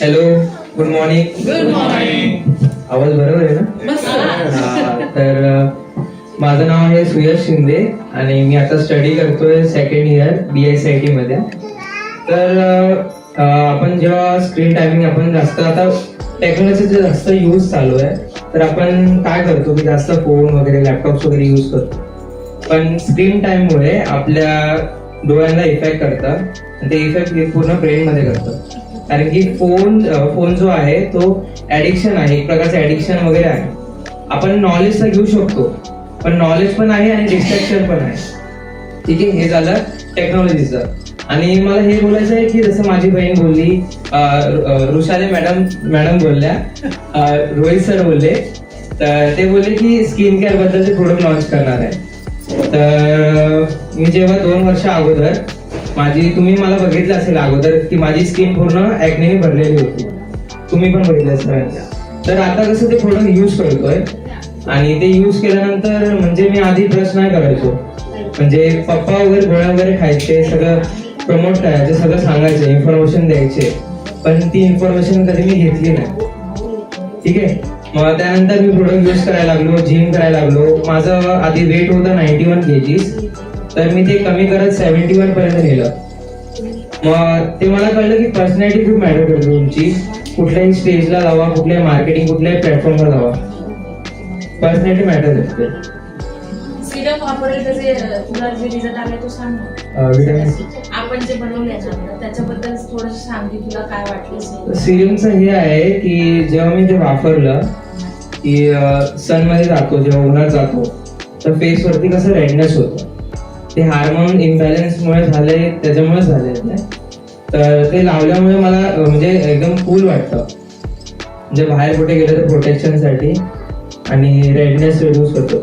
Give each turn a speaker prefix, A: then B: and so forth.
A: Hello, good morning.
B: Good morning.
A: आवाज बरोबर आहे ना? तर माझं नाव आहे सुयश शिंदे आणि मी आता स्टडी करतोय सेकंड इयर BSIT मध्ये. तर आपण जेव्हा स्क्रीन टायमिंग आपण जास्त आता टेक्नॉलॉजीचा जास्त यूज चालू आहे, तर आपण काय करतो की जास्त फोन वगैरे लॅपटॉप्स वगैरे यूज करतो. पण स्क्रीन टाइममुळे आपल्या डोळ्यांना इफेक्ट करतं आणि ते इफेक्ट पूर्ण ब्रेन मध्ये करतं. कारण की फोन जो आहे तो ऍडिक्शन आहे, एक प्रकारचं ऍडिक्शन वगैरे आहे. आपण नॉलेज तर घेऊ शकतो, पण नॉलेज पण आहे आणि डिस्ट्रॅक्शन पण आहे. ठीक आहे, हे झालं टेक्नॉलॉजीचं. आणि मला हे बोलायचं आहे की जसं माझी बहीण बोलली, ऋषाली मॅडम बोलल्या, रोहित सर बोलले, तर ते बोलले की स्किन केअर बद्दलचे प्रोडक्ट लॉन्च करणार आहे. तर मी जेव्हा 2 वर्ष अगोदर तुम्ही मला बघितलं असेल अगोदर की माझी स्किन पूर्ण ऍक्नेने भरलेली होती, तुम्ही पण बघितलं सरांच्या. तर आता कसं ते प्रोडक्ट यूज करतोय आणि ते यूज केल्यानंतर म्हणजे मी आधी ब्रश नाही करायचो, म्हणजे पप्पा वगैरे गोळ्या वगैरे खायचे, सगळं प्रमोट करायचे, सगळं सांगायचे, इन्फॉर्मेशन द्यायचे, पण ती इन्फॉर्मेशन कधी मी घेतली नाही. ठीक आहे, मग त्यानंतर मी प्रोडक्ट यूज करायला लागलो, जिम करायला लागलो. माझं आधी वेट होतं 91 kgs, तर मी ते कमी करत 71 पर्यंत नेलं. मग ते मला कळलं की पर्सनॅलिटी खूप मॅटर करते तुमची. कुठल्याही स्टेजला जावा, कुठल्याही मार्केटिंग, कुठल्याही प्लॅटफॉर्मला जावा, पर्सनॅलिटी मॅटर करते.
B: सिरम वापरेल त्याचे तुला जे रिझल्ट आले तो सांग ना.
A: विटामिन
B: आपण जे बनवले ना त्याच्याबद्दल थोडं सांग की तुला काय वाटलं.
A: सिरमचं हे आहे की जेव्हा मी ते वापरलं की सन मध्ये जातो, जेव्हा उन्हात जातो तर फेस वरती कसं रेडनेस होतं. ते हार्मोन इम्बॅलन्समुळे झाले, त्याच्यामुळे झाले. तर ते लावल्यामुळे मला म्हणजे एकदम कूल वाटतं, म्हणजे बाहेर कुठे गेलं तर प्रोटेक्शन साठी, आणि रेडनेस रिड्यूस करतो.